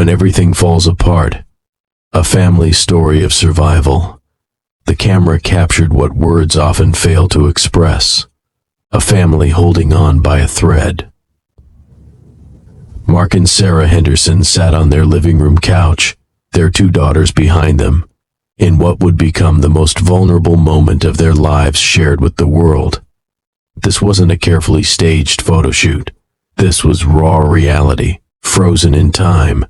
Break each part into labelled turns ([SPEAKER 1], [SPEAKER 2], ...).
[SPEAKER 1] When everything falls apart, a family story of survival. The camera captured what words often fail to express. A family holding on by a thread. Mark and Sarah Henderson sat on their living room couch, their 2 daughters behind them, in what would become the most vulnerable moment of their lives shared with the world. This wasn't a carefully staged photo shoot. This was raw reality, frozen in time.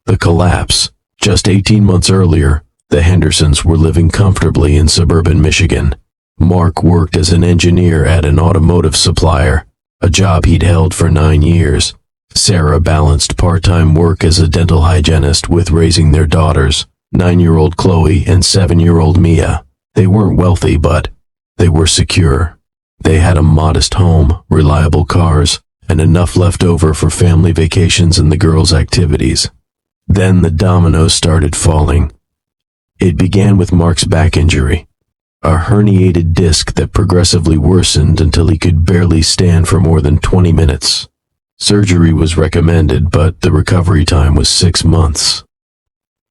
[SPEAKER 1] The collapse. Just 18 months earlier, the Hendersons were living comfortably in suburban Michigan. Mark worked as an engineer at an automotive supplier, a job he'd held for 9 years. Sarah balanced part-time work as a dental hygienist with raising their daughters, 9-year-old Chloe and 7-year-old Mia. They weren't wealthy, but they were secure. They had a modest home, reliable cars, and enough left over for family vacations and the girls' activities. Then the dominoes started falling. It began with Mark's back injury, a herniated disc that progressively worsened until he could barely stand for more than 20 minutes. Surgery was recommended, but the recovery time was 6 months.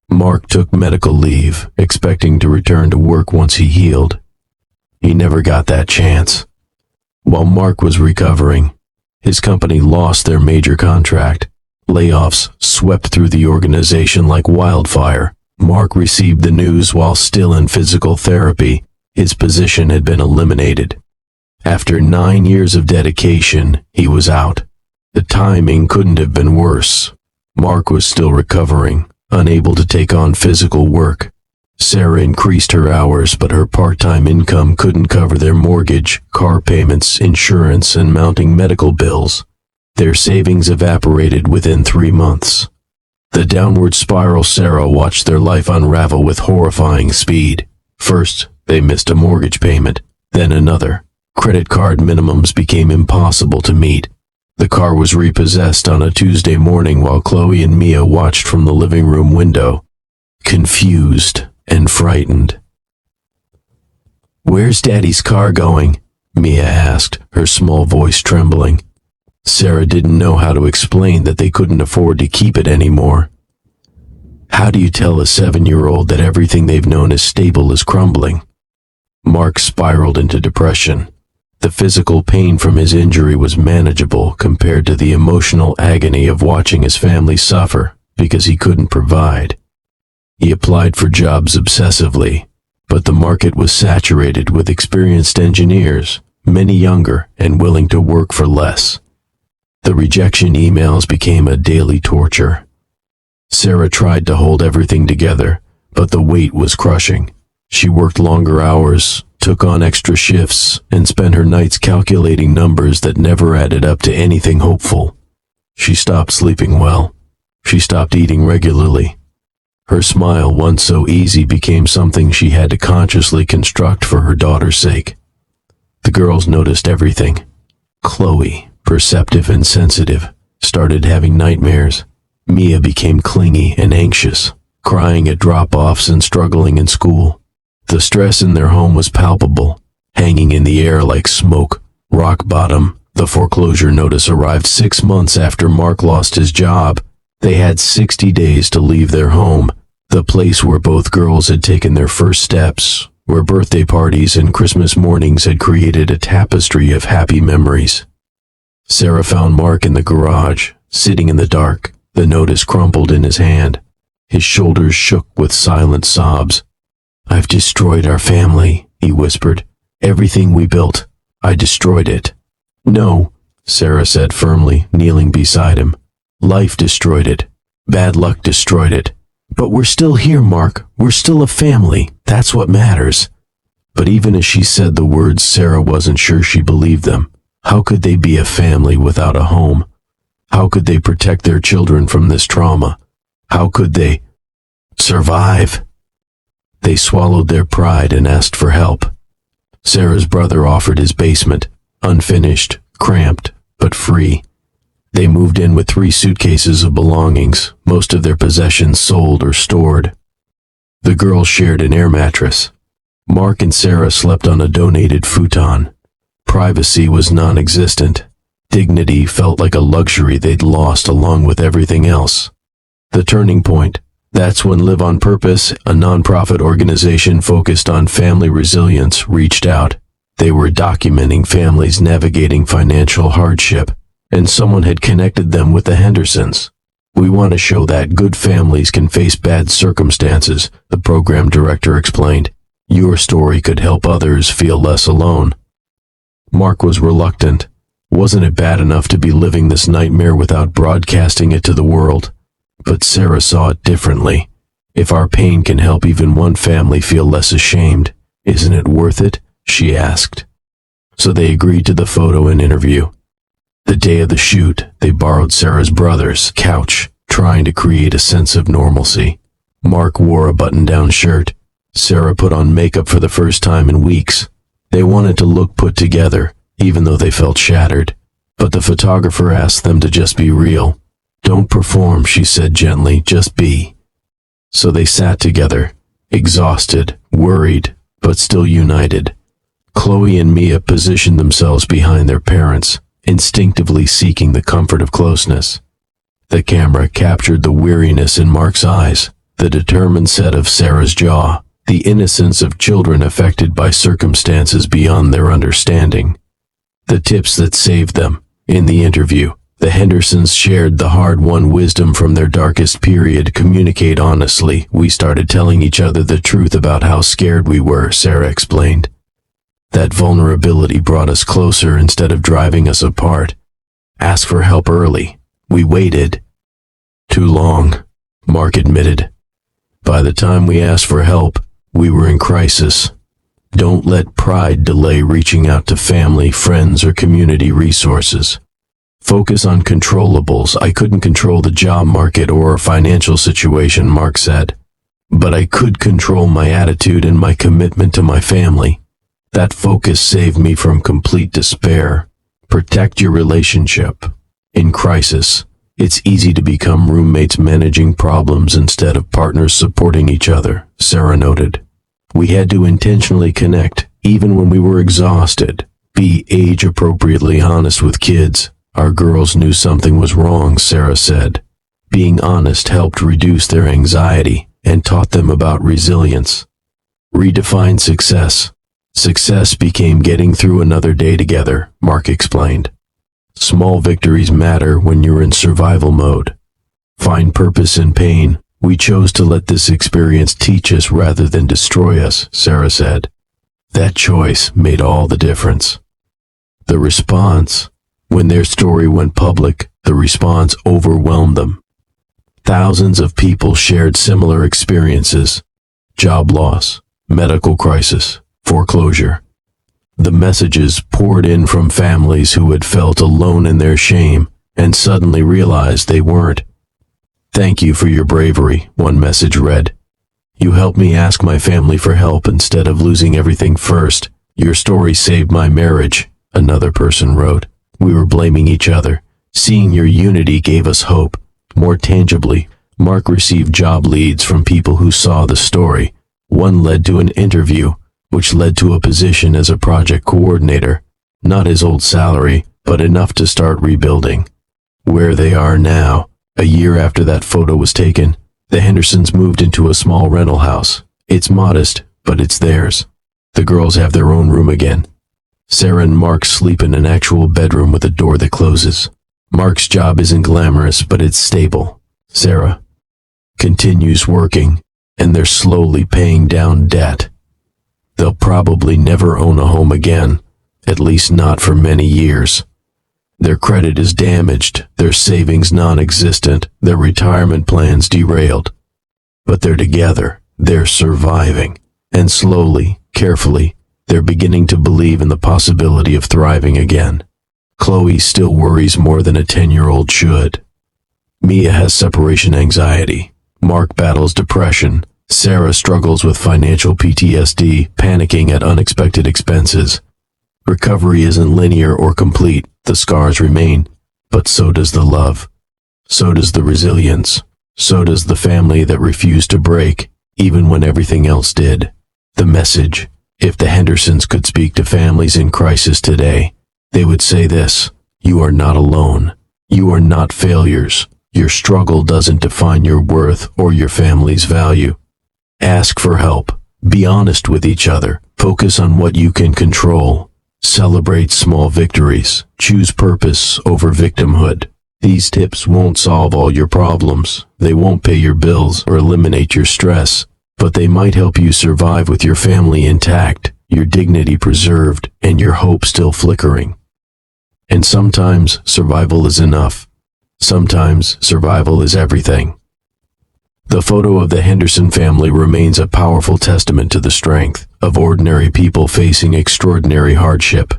[SPEAKER 1] Mark took medical leave, expecting to return to work once he healed. He never got that chance. While Mark was recovering, his company lost their major contract. Layoffs swept through the organization like wildfire. Mark received the news while still in physical therapy. His position had been eliminated. After 9 years of dedication, he was out. The timing couldn't have been worse. Mark was still recovering, unable to take on physical work. Sarah increased her hours, but her part-time income couldn't cover their mortgage, car payments, insurance, and mounting medical bills. Their savings evaporated within 3 months. The downward spiral Sarah watched their life unravel with horrifying speed. First, they missed a mortgage payment, then another. Credit card minimums became impossible to meet. The car was repossessed on a Tuesday morning while Chloe and Mia watched from the living room window, confused and frightened. "Where's Daddy's car going?" Mia asked, her small voice trembling. Sarah didn't know how to explain that they couldn't afford to keep it anymore. How do you tell a 7-year-old that everything they've known as stable is crumbling? Mark spiraled into depression. The physical pain from his injury was manageable compared to the emotional agony of watching his family suffer because he couldn't provide. He applied for jobs obsessively, but the market was saturated with experienced engineers, many younger and willing to work for less. The rejection emails became a daily torture. Sarah tried to hold everything together, but the weight was crushing. She worked longer hours, took on extra shifts, and spent her nights calculating numbers that never added up to anything hopeful. She stopped sleeping well. She stopped eating regularly. Her smile, once so easy, became something she had to consciously construct for her daughter's sake. The girls noticed everything. Chloe, perceptive and sensitive, started having nightmares. Mia became clingy and anxious, crying at drop-offs and struggling in school. The stress in their home was palpable, hanging in the air like smoke. Rock bottom. The foreclosure notice arrived 6 months after Mark lost his job. They had 60 days to leave their home, the place where both girls had taken their first steps, where birthday parties and Christmas mornings had created a tapestry of happy memories. Sarah found Mark in the garage, sitting in the dark, the notice crumpled in his hand. His shoulders shook with silent sobs. "I've destroyed our family," he whispered. "Everything we built. I destroyed it." "No," Sarah said firmly, kneeling beside him. "Life destroyed it. Bad luck destroyed it. But we're still here, Mark. We're still a family. That's what matters." But even as she said the words, Sarah wasn't sure she believed them. How could they be a family without a home? How could they protect their children from this trauma? How could they survive? They swallowed their pride and asked for help. Sarah's brother offered his basement, unfinished, cramped, but free. They moved in with 3 suitcases of belongings, most of their possessions sold or stored. The girls shared an air mattress. Mark and Sarah slept on a donated futon. Privacy was non-existent. Dignity felt like a luxury they'd lost along with everything else. The turning point. That's when Live on Purpose, a nonprofit organization focused on family resilience, reached out. They were documenting families navigating financial hardship, and someone had connected them with the Hendersons. We want to show that good families can face bad circumstances, the program director explained. Your story could help others feel less alone. Mark was reluctant. Wasn't it bad enough to be living this nightmare without broadcasting it to the world? But Sarah saw it differently. If our pain can help even one family feel less ashamed, isn't it worth it? She asked. So they agreed to the photo and interview. The day of the shoot, they borrowed Sarah's brother's couch, trying to create a sense of normalcy. Mark wore a button-down shirt. Sarah put on makeup for the first time in weeks. They wanted to look put together, even though they felt shattered. But the photographer asked them to just be real. Don't perform, she said gently, just be. So they sat together, exhausted, worried, but still united. Chloe and Mia positioned themselves behind their parents, instinctively seeking the comfort of closeness. The camera captured the weariness in Mark's eyes, the determined set of Sarah's jaw, the innocence of children affected by circumstances beyond their understanding. The tips that saved them. In the interview, the Hendersons shared the hard-won wisdom from their darkest period. Communicate honestly. We started telling each other the truth about how scared we were, Sarah explained. That vulnerability brought us closer instead of driving us apart. Ask for help early. We waited. Too long, Mark admitted. By the time we asked for help, we were in crisis. Don't let pride delay reaching out to family, friends, or community resources. Focus on controllables. I couldn't control the job market or our financial situation, Mark said. But I could control my attitude and my commitment to my family. That focus saved me from complete despair. Protect your relationship. In crisis, it's easy to become roommates managing problems instead of partners supporting each other, Sarah noted. We had to intentionally connect, even when we were exhausted. Be age-appropriately honest with kids. Our girls knew something was wrong, Sarah said. Being honest helped reduce their anxiety and taught them about resilience. Redefine success. Success became getting through another day together, Mark explained. Small victories matter when you're in survival mode. Find purpose in pain. We chose to let this experience teach us rather than destroy us, Sarah said. That choice made all the difference. The response. When their story went public, the response overwhelmed them. Thousands of people shared similar experiences. Job loss, medical crisis, foreclosure. The messages poured in from families who had felt alone in their shame and suddenly realized they weren't. Thank you for your bravery, one message read. You helped me ask my family for help instead of losing everything first. Your story saved my marriage, another person wrote. We were blaming each other. Seeing your unity gave us hope. More tangibly, Mark received job leads from people who saw the story. One led to an interview, which led to a position as a project coordinator. Not his old salary, but enough to start rebuilding. Where they are now, a year after that photo was taken, the Hendersons moved into a small rental house. It's modest, but it's theirs. The girls have their own room again. Sarah and Mark sleep in an actual bedroom with a door that closes. Mark's job isn't glamorous, but it's stable. Sarah continues working, and they're slowly paying down debt. They'll probably never own a home again, at least not for many years. Their credit is damaged, their savings non-existent, their retirement plans derailed. But they're together, they're surviving, and slowly, carefully, they're beginning to believe in the possibility of thriving again. Chloe still worries more than a 10-year-old should. Mia has separation anxiety. Mark battles depression. Sarah struggles with financial PTSD, panicking at unexpected expenses. Recovery isn't linear or complete. The scars remain, but so does the love. So does the resilience. So does the family that refused to break, even when everything else did. The message: if the Hendersons could speak to families in crisis today, they would say this: you are not alone. You are not failures. Your struggle doesn't define your worth or your family's value. Ask for help. Be honest with each other. Focus on what you can control. Celebrate small victories. Choose purpose over victimhood. These tips won't solve all your problems. They won't pay your bills or eliminate your stress, but they might help you survive with your family intact, your dignity preserved, and your hope still flickering. And sometimes survival is enough. Sometimes survival is everything. The photo of the Henderson family remains a powerful testament to the strength of ordinary people facing extraordinary hardship.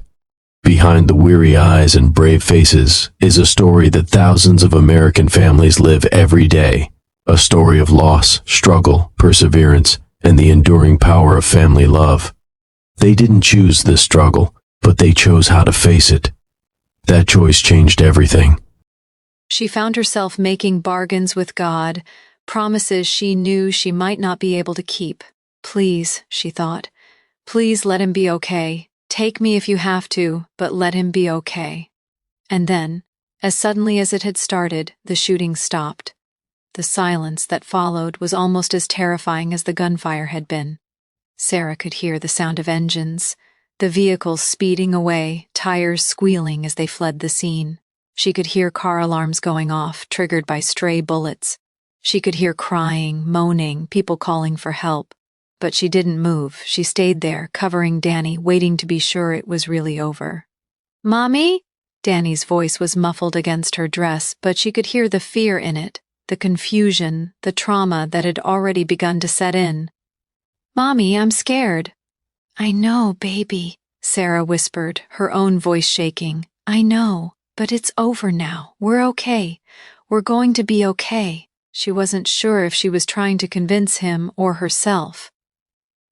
[SPEAKER 1] Behind the weary eyes and brave faces is a story that thousands of American families live every day. A story of loss, struggle, perseverance, and the enduring power of family love. They didn't choose this struggle, but they chose how to face it. That choice changed everything.
[SPEAKER 2] She found herself making bargains with God, promises she knew she might not be able to keep. Please, she thought, please let him be okay. Take me if you have to, but let him be okay. And then, as suddenly as it had started, the shooting stopped. The silence that followed was almost as terrifying as the gunfire had been. Sarah could hear the sound of engines, the vehicles speeding away, tires squealing as they fled the scene. She could hear car alarms going off, triggered by stray bullets. She could hear crying, moaning, people calling for help. But she didn't move. She stayed there, covering Danny, waiting to be sure it was really over. "Mommy?" Danny's voice was muffled against her dress, but she could hear the fear in it, the confusion, the trauma that had already begun to set in. "Mommy, I'm scared." "I know, baby," Sarah whispered, her own voice shaking. "I know, but it's over now. We're okay. We're going to be okay." She wasn't sure if she was trying to convince him or herself.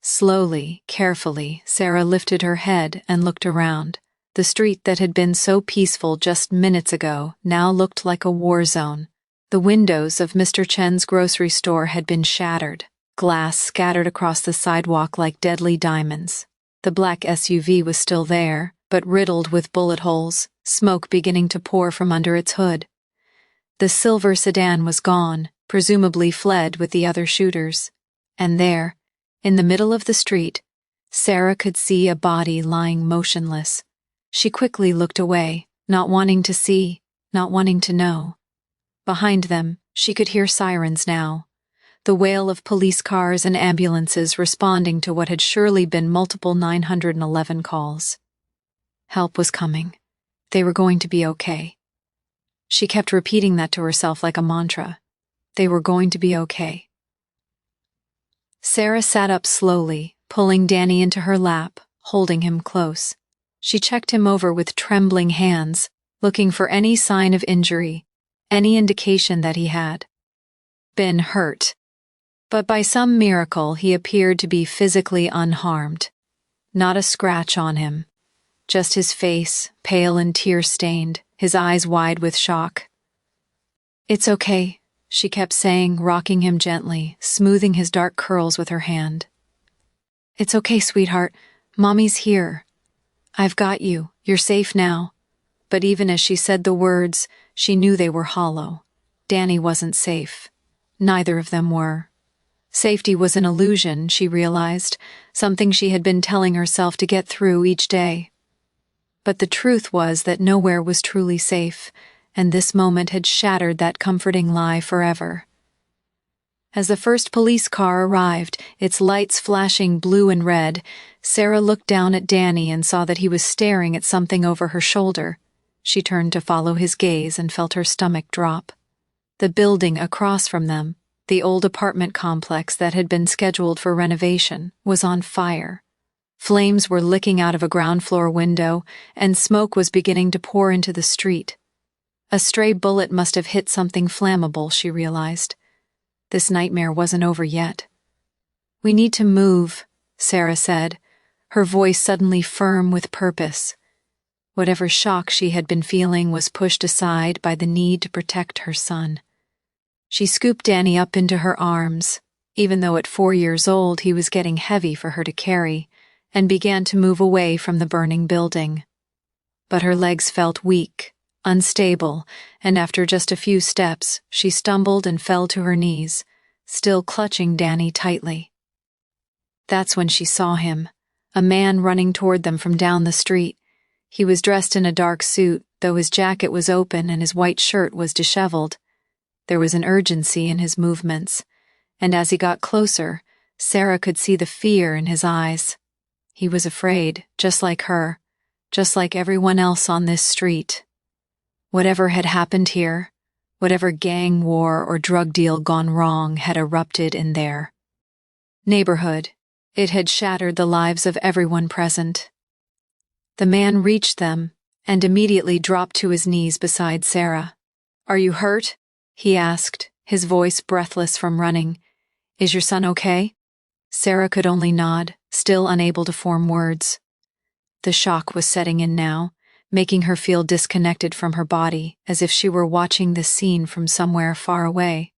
[SPEAKER 2] Slowly, carefully, Sarah lifted her head and looked around. The street that had been so peaceful just minutes ago now looked like a war zone. The windows of Mr. Chen's grocery store had been shattered, glass scattered across the sidewalk like deadly diamonds. The black SUV was still there, but riddled with bullet holes, smoke beginning to pour from under its hood. The silver sedan was gone, presumably fled with the other shooters. And there, in the middle of the street, Sarah could see a body lying motionless. She quickly looked away, not wanting to see, not wanting to know. Behind them, she could hear sirens now, the wail of police cars and ambulances responding to what had surely been multiple 911 calls. Help was coming. They were going to be okay. She kept repeating that to herself like a mantra. They were going to be okay. Sarah sat up slowly, pulling Danny into her lap, holding him close. She checked him over with trembling hands, looking for any sign of injury, any indication that he had been hurt. But by some miracle, he appeared to be physically unharmed. Not a scratch on him, just his face, pale and tear-stained, his eyes wide with shock. "It's okay," she kept saying, rocking him gently, smoothing his dark curls with her hand. "It's okay, sweetheart. Mommy's here. I've got you. You're safe now." But even as she said the words, she knew they were hollow. Danny wasn't safe. Neither of them were. Safety was an illusion, she realized, something she had been telling herself to get through each day. But the truth was that nowhere was truly safe, and this moment had shattered that comforting lie forever. As the first police car arrived, its lights flashing blue and red, Sarah looked down at Danny and saw that he was staring at something over her shoulder. She turned to follow his gaze and felt her stomach drop. The building across from them, the old apartment complex that had been scheduled for renovation, was on fire. Flames were licking out of a ground floor window, and smoke was beginning to pour into the street. A stray bullet must have hit something flammable, she realized. This nightmare wasn't over yet. "We need to move," Sarah said, her voice suddenly firm with purpose. Whatever shock she had been feeling was pushed aside by the need to protect her son. She scooped Danny up into her arms, even though at 4 years old he was getting heavy for her to carry, and began to move away from the burning building. But her legs felt weak, unstable, and after just a few steps, she stumbled and fell to her knees, still clutching Danny tightly. That's when she saw him, a man running toward them from down the street. He was dressed in a dark suit, though his jacket was open and his white shirt was disheveled. There was an urgency in his movements, and as he got closer, Sarah could see the fear in his eyes. He was afraid, just like her, just like everyone else on this street. Whatever had happened here, whatever gang war or drug deal gone wrong had erupted in their neighborhood. It had shattered the lives of everyone present. The man reached them and immediately dropped to his knees beside Sarah. "Are you hurt?" he asked, his voice breathless from running. "Is your son okay?" Sarah could only nod, still unable to form words. The shock was setting in now, making her feel disconnected from her body, as if she were watching this scene from somewhere far away.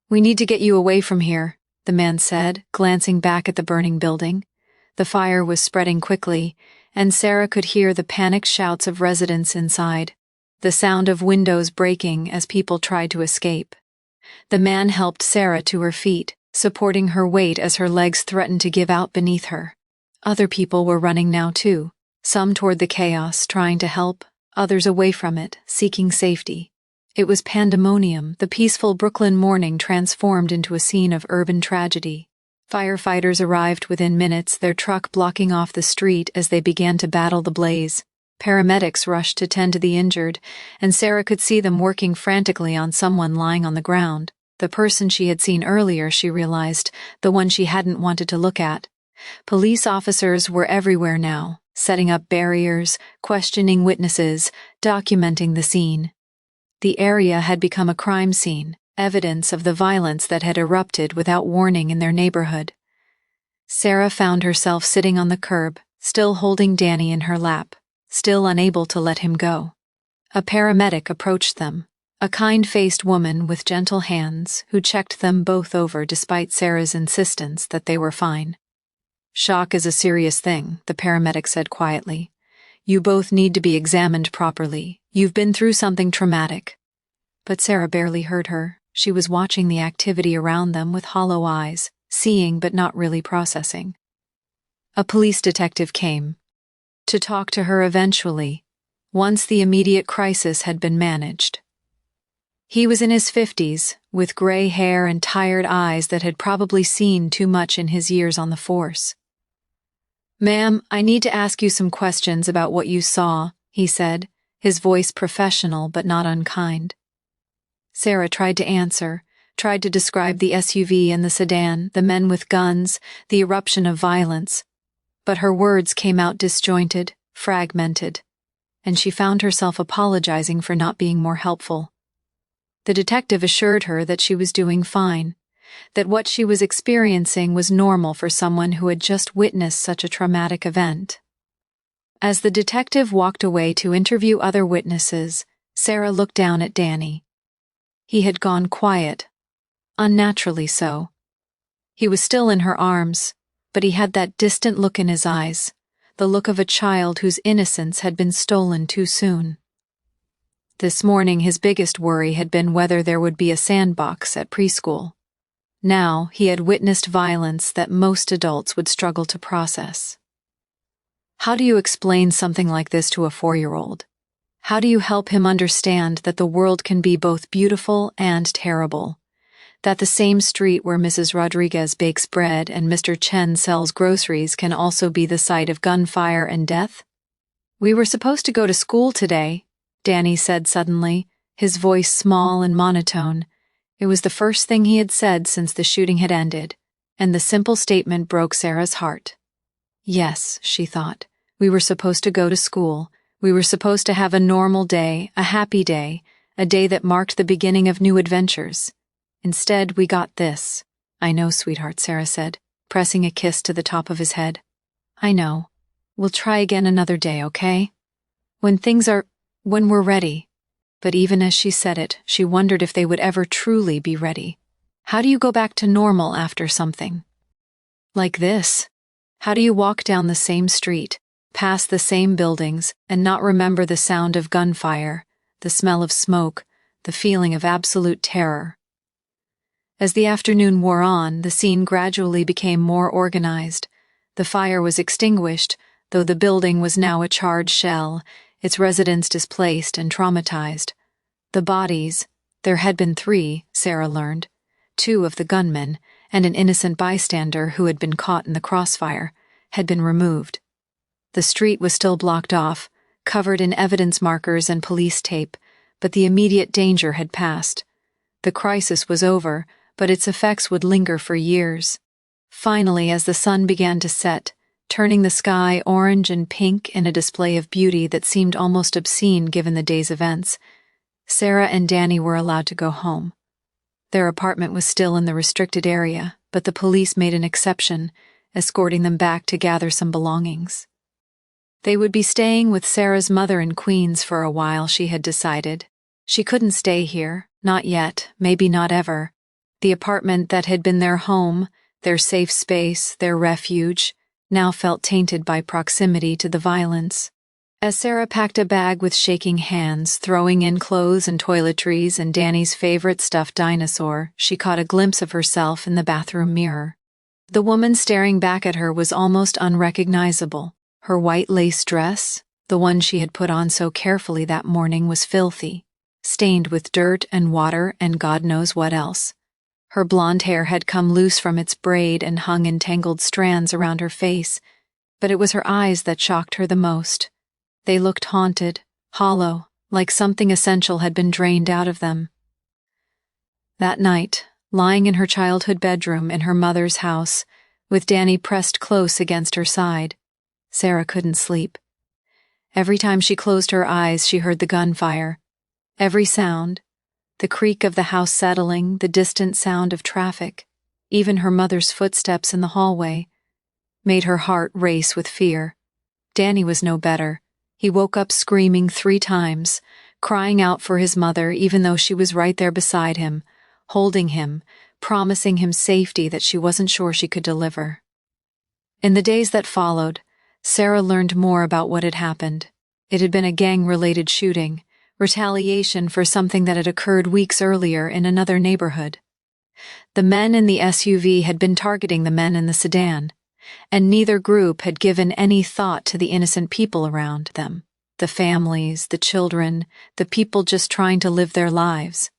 [SPEAKER 2] "We need to get you away from here," the man said, glancing back at the burning building. The fire was spreading quickly, and Sarah could hear the panicked shouts of residents inside, the sound of windows breaking as people tried to escape. The man helped Sarah to her feet, supporting her weight as her legs threatened to give out beneath her. Other people were running now too, some toward the chaos, trying to help, others away from it, seeking safety. It was pandemonium, the peaceful Brooklyn morning transformed into a scene of urban tragedy. Firefighters arrived within minutes, their truck blocking off the street as they began to battle the blaze. Paramedics rushed to tend to the injured, and Sarah could see them working frantically on someone lying on the ground. The person she had seen earlier, she realized, the one she hadn't wanted to look at. Police officers were everywhere now, setting up barriers, questioning witnesses, documenting the scene. The area had become a crime scene, evidence of the violence that had erupted without warning in their neighborhood. Sarah found herself sitting on the curb, still holding Danny in her lap, still unable to let him go. A paramedic approached them, a kind-faced woman with gentle hands who checked them both over despite Sarah's insistence that they were fine. "Shock is a serious thing," the paramedic said quietly. "You both need to be examined properly. You've been through something traumatic." But Sarah barely heard her. She was watching the activity around them with hollow eyes, seeing but not really processing. A police detective came to talk to her eventually, once the immediate crisis had been managed. He was in his 50s, with gray hair and tired eyes that had probably seen too much in his years on the force. "Ma'am, I need to ask you some questions about what you saw," he said, his voice professional but not unkind. Sarah tried to answer, tried to describe the SUV and the sedan, the men with guns, the eruption of violence, but her words came out disjointed, fragmented, and she found herself apologizing for not being more helpful. The detective assured her that she was doing fine, that what she was experiencing was normal for someone who had just witnessed such a traumatic event. As the detective walked away to interview other witnesses, Sarah looked down at Danny. He had gone quiet, unnaturally so. He was still in her arms, but he had that distant look in his eyes, the look of a child whose innocence had been stolen too soon. This morning his biggest worry had been whether there would be a sandbox at preschool. Now he had witnessed violence that most adults would struggle to process. How do you explain something like this to a 4-year-old? How do you help him understand that the world can be both beautiful and terrible? That the same street where Mrs. Rodriguez bakes bread and Mr. Chen sells groceries can also be the site of gunfire and death? "We were supposed to go to school today," Danny said suddenly, his voice small and monotone. It was the first thing he had said since the shooting had ended, and the simple statement broke Sarah's heart. Yes, she thought, we were supposed to go to school. We were supposed to have a normal day, a happy day, a day that marked the beginning of new adventures. Instead, we got this. "I know, sweetheart," Sarah said, pressing a kiss to the top of his head. "I know. We'll try again another day, okay? When we're ready." But even as she said it, she wondered if they would ever truly be ready. How do you go back to normal after something like this? How do you walk down the same street, pass the same buildings, and not remember the sound of gunfire, the smell of smoke, the feeling of absolute terror. As the afternoon wore on, the scene gradually became more organized. The fire was extinguished, though the building was now a charred shell, its residents displaced and traumatized. The bodies, there had been 3, Sarah learned, 2 of the gunmen, and an innocent bystander who had been caught in the crossfire, had been removed. The street was still blocked off, covered in evidence markers and police tape, but the immediate danger had passed. The crisis was over, but its effects would linger for years. Finally, as the sun began to set, turning the sky orange and pink in a display of beauty that seemed almost obscene given the day's events, Sarah and Danny were allowed to go home. Their apartment was still in the restricted area, but the police made an exception, escorting them back to gather some belongings. They would be staying with Sarah's mother in Queens for a while, she had decided. She couldn't stay here, not yet, maybe not ever. The apartment that had been their home, their safe space, their refuge, now felt tainted by proximity to the violence. As Sarah packed a bag with shaking hands, throwing in clothes and toiletries and Danny's favorite stuffed dinosaur, she caught a glimpse of herself in the bathroom mirror. The woman staring back at her was almost unrecognizable. Her white lace dress, the one she had put on so carefully that morning, was filthy, stained with dirt and water and God knows what else. Her blonde hair had come loose from its braid and hung in tangled strands around her face, but it was her eyes that shocked her the most. They looked haunted, hollow, like something essential had been drained out of them. That night, lying in her childhood bedroom in her mother's house, with Danny pressed close against her side, Sarah couldn't sleep. Every time she closed her eyes, she heard the gunfire. Every sound, the creak of the house settling, the distant sound of traffic, even her mother's footsteps in the hallway, made her heart race with fear. Danny was no better. He woke up screaming 3 times, crying out for his mother even though she was right there beside him, holding him, promising him safety that she wasn't sure she could deliver. In the days that followed, Sarah learned more about what had happened. It had been a gang-related shooting, retaliation for something that had occurred weeks earlier in another neighborhood. The men in the SUV had been targeting the men in the sedan, and neither group had given any thought to the innocent people around them, the families, the children, the people just trying to live their lives.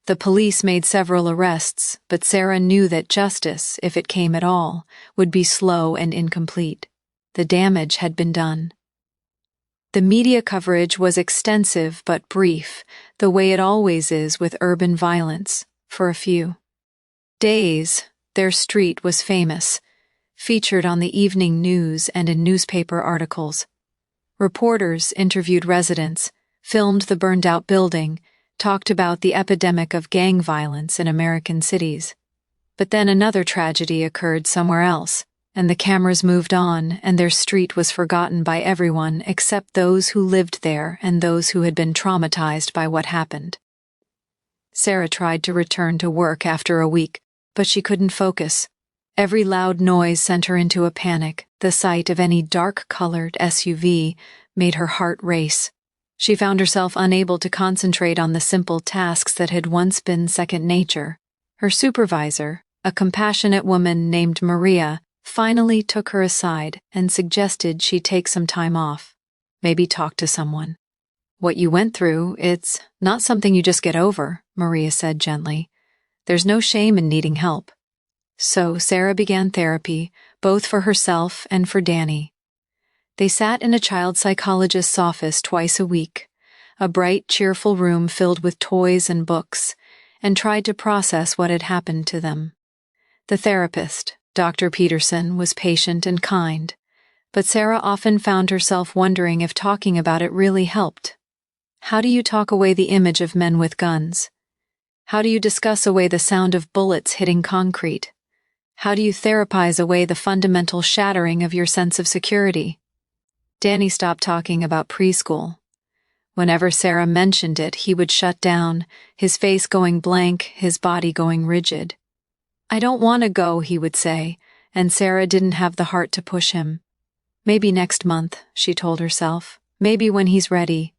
[SPEAKER 2] The police made several arrests, but Sarah knew that justice, if it came at all, would be slow and incomplete. The damage had been done. The media coverage was extensive but brief, the way it always is with urban violence, for a few days. Their street was famous, featured on the evening news and in newspaper articles. Reporters interviewed residents, filmed the burned-out building, talked about the epidemic of gang violence in American cities. But then another tragedy occurred somewhere else, and the cameras moved on, and their street was forgotten by everyone except those who lived there and those who had been traumatized by what happened. Sarah tried to return to work after a week, but she couldn't focus. Every loud noise sent her into a panic. The sight of any dark-colored SUV made her heart race. She found herself unable to concentrate on the simple tasks that had once been second nature. Her supervisor, a compassionate woman named Maria, finally took her aside and suggested she take some time off. Maybe talk to someone. "What you went through, it's not something you just get over," Maria said gently. "There's no shame in needing help." So Sarah began therapy, both for herself and for Danny. They sat in a child psychologist's office twice a week, a bright, cheerful room filled with toys and books, and tried to process what had happened to them. The therapist, Dr. Peterson, was patient and kind, but Sarah often found herself wondering if talking about it really helped. How do you talk away the image of men with guns? How do you discuss away the sound of bullets hitting concrete? How do you therapize away the fundamental shattering of your sense of security? Danny stopped talking about preschool. Whenever Sarah mentioned it, he would shut down, his face going blank, his body going rigid. "I don't want to go," he would say, and Sarah didn't have the heart to push him. Maybe next month, she told herself. Maybe when he's ready.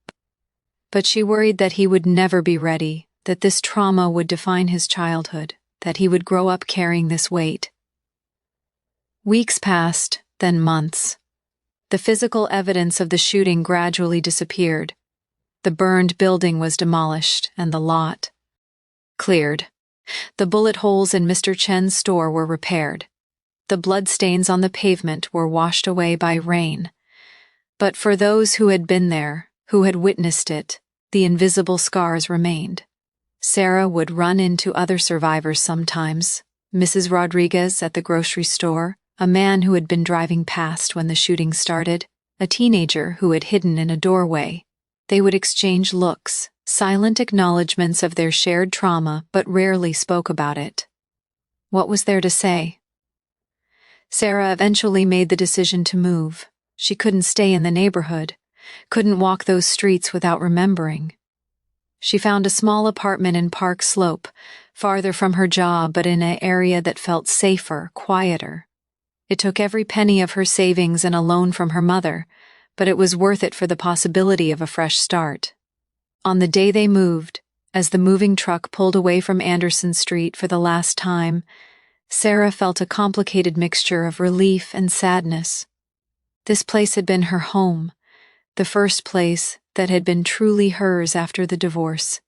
[SPEAKER 2] But she worried that he would never be ready, that this trauma would define his childhood, that he would grow up carrying this weight. Weeks passed, then months. The physical evidence of the shooting gradually disappeared. The burned building was demolished, and the lot cleared. The bullet holes in Mr. Chen's store were repaired. The bloodstains on the pavement were washed away by rain. But for those who had been there, who had witnessed it, the invisible scars remained. Sarah would run into other survivors sometimes. Mrs. Rodriguez at the grocery store, a man who had been driving past when the shooting started, a teenager who had hidden in a doorway. They would exchange looks, silent acknowledgments of their shared trauma, but rarely spoke about it. What was there to say? Sarah eventually made the decision to move. She couldn't stay in the neighborhood, couldn't walk those streets without remembering. She found a small apartment in Park Slope, farther from her job but in an area that felt safer, quieter. It took every penny of her savings and a loan from her mother, but it was worth it for the possibility of a fresh start. On the day they moved, as the moving truck pulled away from Anderson Street for the last time, Sarah felt a complicated mixture of relief and sadness. This place had been her home, the first place that had been truly hers after the divorce.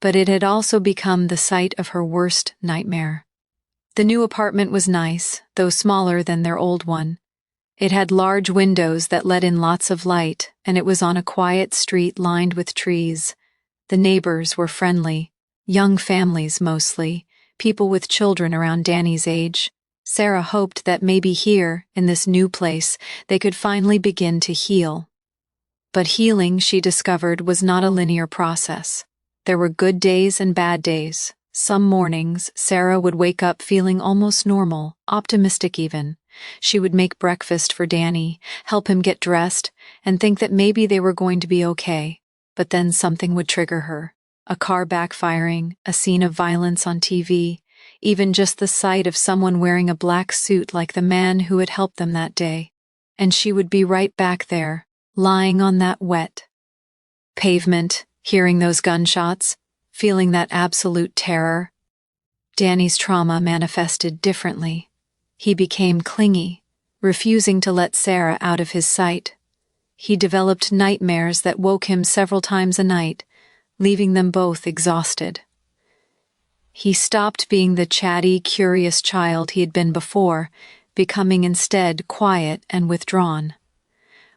[SPEAKER 2] But it had also become the site of her worst nightmare. The new apartment was nice, though smaller than their old one. It had large windows that let in lots of light, and it was on a quiet street lined with trees. The neighbors were friendly, young families mostly, people with children around Danny's age. Sarah hoped that maybe here, in this new place, they could finally begin to heal. But healing, she discovered, was not a linear process. There were good days and bad days. Some mornings, Sarah would wake up feeling almost normal, optimistic even. She would make breakfast for Danny, help him get dressed, and think that maybe they were going to be okay. But then something would trigger her. A car backfiring, a scene of violence on TV, even just the sight of someone wearing a black suit like the man who had helped them that day. And she would be right back there, lying on that wet pavement, hearing those gunshots, feeling that absolute terror. Danny's trauma manifested differently. He became clingy, refusing to let Sarah out of his sight. He developed nightmares that woke him several times a night, leaving them both exhausted. He stopped being the chatty, curious child he had been before, becoming instead quiet and withdrawn.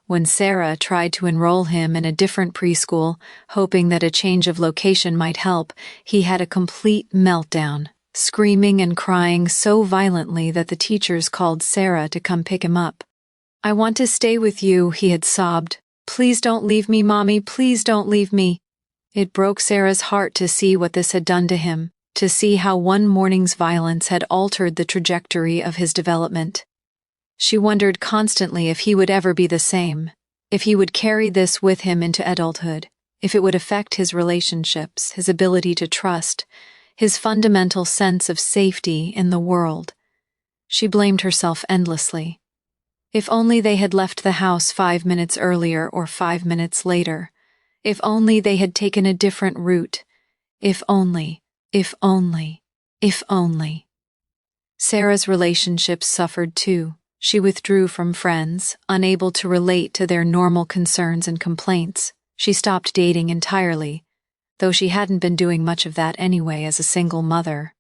[SPEAKER 2] When Sarah tried to enroll him in a different preschool, hoping that a change of location might help, he had a complete meltdown, screaming and crying so violently that the teachers called Sarah to come pick him up. "I want to stay with you," he had sobbed. "Please don't leave me, Mommy, please don't leave me." It broke Sarah's heart to see what this had done to him, to see how one morning's violence had altered the trajectory of his development. She wondered constantly if he would ever be the same, if he would carry this with him into adulthood, if it would affect his relationships, his ability to trust, his fundamental sense of safety in the world. She blamed herself endlessly. If only they had left the house 5 minutes earlier or 5 minutes later. If only they had taken a different route. If only, if only, if only. Sarah's relationships suffered too. She withdrew from friends, unable to relate to their normal concerns and complaints. She stopped dating entirely, though she hadn't been doing much of that anyway as a single mother.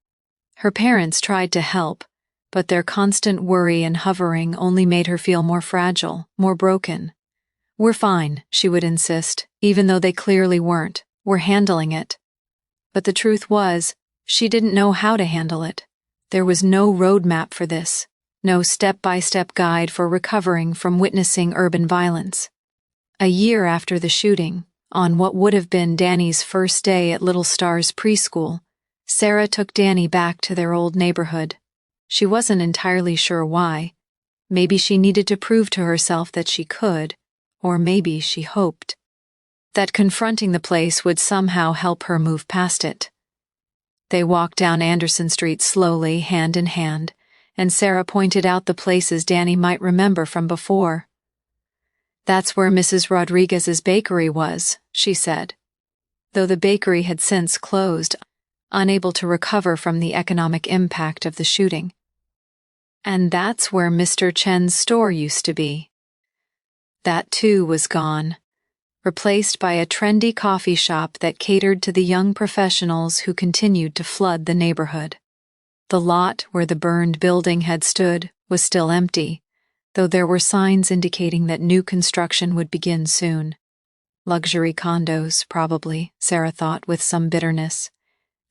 [SPEAKER 2] Her parents tried to help, but their constant worry and hovering only made her feel more fragile, more broken. "We're fine," she would insist, even though they clearly weren't. "We're handling it." But the truth was, she didn't know how to handle it. There was no roadmap for this, no step-by-step guide for recovering from witnessing urban violence. A year after the shooting, on what would have been Danny's first day at Little Stars preschool, Sarah took Danny back to their old neighborhood. She wasn't entirely sure why. Maybe she needed to prove to herself that she could, or maybe she hoped that confronting the place would somehow help her move past it. They walked down Anderson Street slowly, hand in hand, and Sarah pointed out the places Danny might remember from before, "That's where Mrs. Rodriguez's bakery was," she said, though the bakery had since closed, unable to recover from the economic impact of the shooting. "And that's where Mr. Chen's store used to be." That too was gone, replaced by a trendy coffee shop that catered to the young professionals who continued to flood the neighborhood. The lot where the burned building had stood was still empty, though there were signs indicating that new construction would begin soon. Luxury condos, probably, Sarah thought with some bitterness.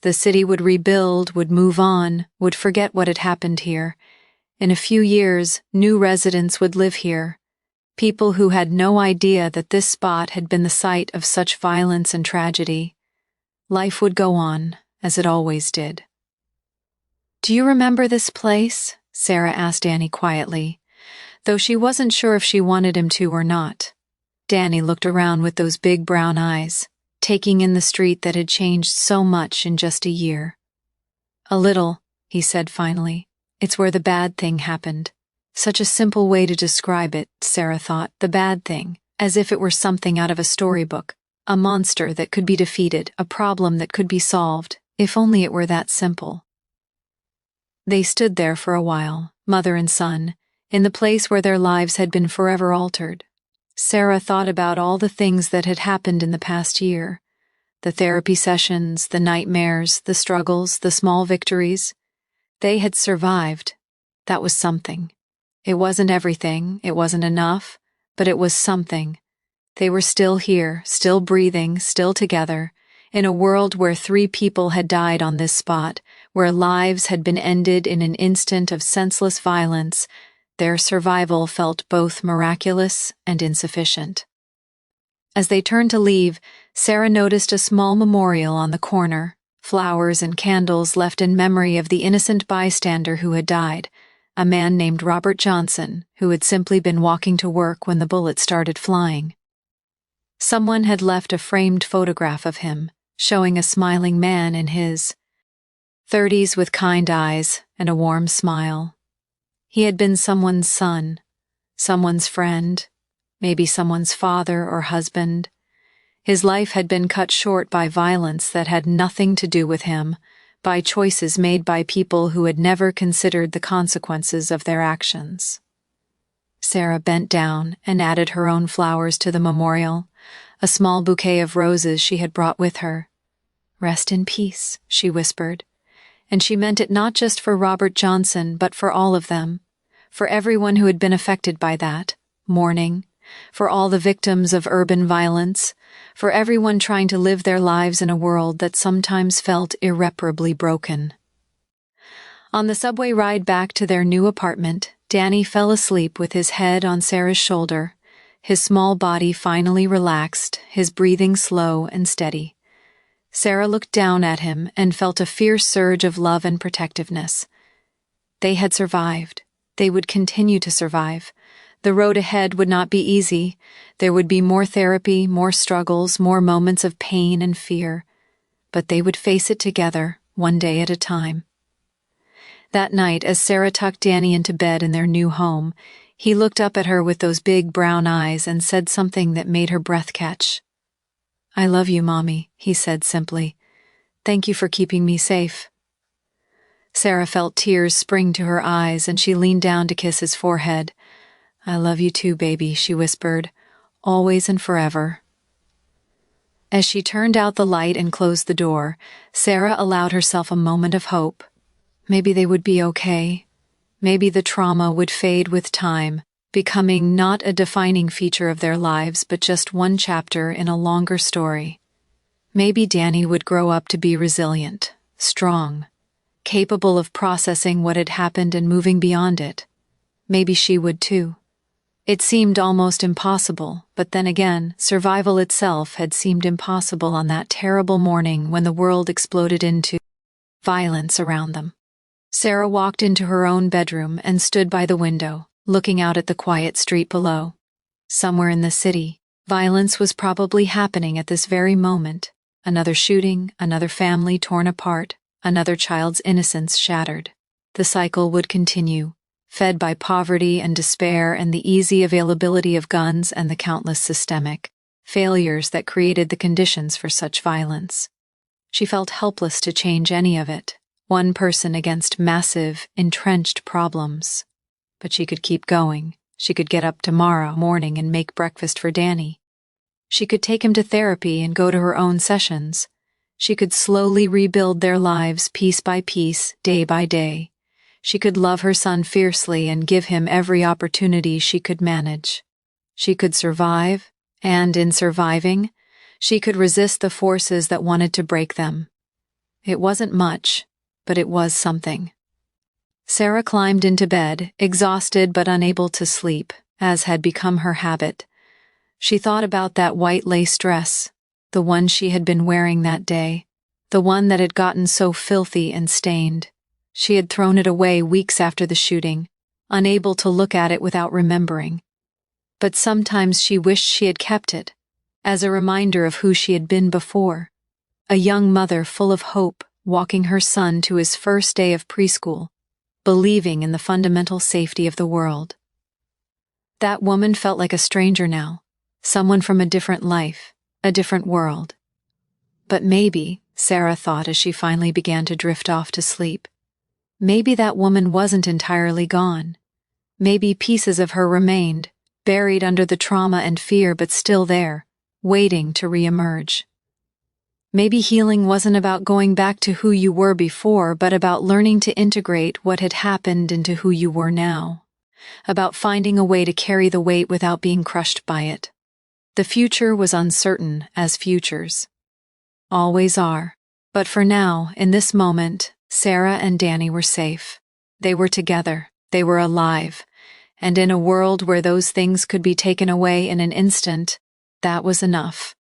[SPEAKER 2] The city would rebuild, would move on, would forget what had happened here. In a few years, new residents would live here, people who had no idea that this spot had been the site of such violence and tragedy. Life would go on, as it always did. "Do you remember this place?" Sarah asked Danny quietly, though she wasn't sure if she wanted him to or not. Danny looked around with those big brown eyes, taking in the street that had changed so much in just a year. "A little," he said finally. "It's where the bad thing happened." Such a simple way to describe it, Sarah thought, the bad thing, as if it were something out of a storybook, a monster that could be defeated, a problem that could be solved, if only it were that simple. They stood there for a while, mother and son, in the place where their lives had been forever altered. Sarah thought about all the things that had happened in the past year, the therapy sessions, the nightmares, the struggles, the small victories. They had survived. That was something. It wasn't everything, it wasn't enough, but it was something. They were still here, still breathing, still together, in a world where 3 people had died on this spot, where lives had been ended in an instant of senseless violence. Their survival felt both miraculous and insufficient. As they turned to leave, Sarah noticed a small memorial on the corner, flowers and candles left in memory of the innocent bystander who had died, a man named Robert Johnson, who had simply been walking to work when the bullet started flying. Someone had left a framed photograph of him, showing a smiling man in his 30s with kind eyes and a warm smile. He had been someone's son, someone's friend, maybe someone's father or husband. His life had been cut short by violence that had nothing to do with him, by choices made by people who had never considered the consequences of their actions. Sarah bent down and added her own flowers to the memorial, a small bouquet of roses she had brought with her. "Rest in peace," she whispered, and she meant it not just for Robert Johnson, but for all of them, for everyone who had been affected by that, mourning, for all the victims of urban violence, for everyone trying to live their lives in a world that sometimes felt irreparably broken. On the subway ride back to their new apartment, Danny fell asleep with his head on Sarah's shoulder, his small body finally relaxed, his breathing slow and steady. Sarah looked down at him and felt a fierce surge of love and protectiveness. They had survived. They would continue to survive. The road ahead would not be easy. There would be more therapy, more struggles, more moments of pain and fear. But they would face it together, one day at a time. That night, as Sarah tucked Danny into bed in their new home, he looked up at her with those big brown eyes and said something that made her breath catch. "I love you, Mommy," he said simply. "Thank you for keeping me safe." Sarah felt tears spring to her eyes and she leaned down to kiss his forehead. "I love you too, baby," she whispered, "always and forever." As she turned out the light and closed the door, Sarah allowed herself a moment of hope. Maybe they would be okay. Maybe the trauma would fade with time, becoming not a defining feature of their lives but just one chapter in a longer story. Maybe Danny would grow up to be resilient, strong, capable of processing what had happened and moving beyond it. Maybe she would too. It seemed almost impossible, but then again, survival itself had seemed impossible on that terrible morning when the world exploded into violence around them. Sarah walked into her own bedroom and stood by the window, looking out at the quiet street below. Somewhere in the city, violence was probably happening at this very moment. Another shooting, another family torn apart, another child's innocence shattered. The cycle would continue, fed by poverty and despair and the easy availability of guns and the countless systemic failures that created the conditions for such violence. She felt helpless to change any of it, one person against massive, entrenched problems. But she could keep going. She could get up tomorrow morning and make breakfast for Danny. She could take him to therapy and go to her own sessions. She could slowly rebuild their lives piece by piece, day by day. She could love her son fiercely and give him every opportunity she could manage. She could survive, and in surviving, she could resist the forces that wanted to break them. It wasn't much, but it was something. Sarah climbed into bed, exhausted but unable to sleep, as had become her habit. She thought about that white lace dress, the one she had been wearing that day, the one that had gotten so filthy and stained. She had thrown it away weeks after the shooting, unable to look at it without remembering. But sometimes she wished she had kept it, as a reminder of who she had been before, a young mother full of hope, walking her son to his first day of preschool, believing in the fundamental safety of the world. That woman felt like a stranger now, someone from a different life, a different world. But maybe, Sarah thought as she finally began to drift off to sleep, maybe that woman wasn't entirely gone. Maybe pieces of her remained, buried under the trauma and fear but still there, waiting to reemerge. Maybe healing wasn't about going back to who you were before, but about learning to integrate what had happened into who you were now. About finding a way to carry the weight without being crushed by it. The future was uncertain, as futures always are. But for now, in this moment, Sarah and Danny were safe. They were together. They were alive. And in a world where those things could be taken away in an instant, that was enough.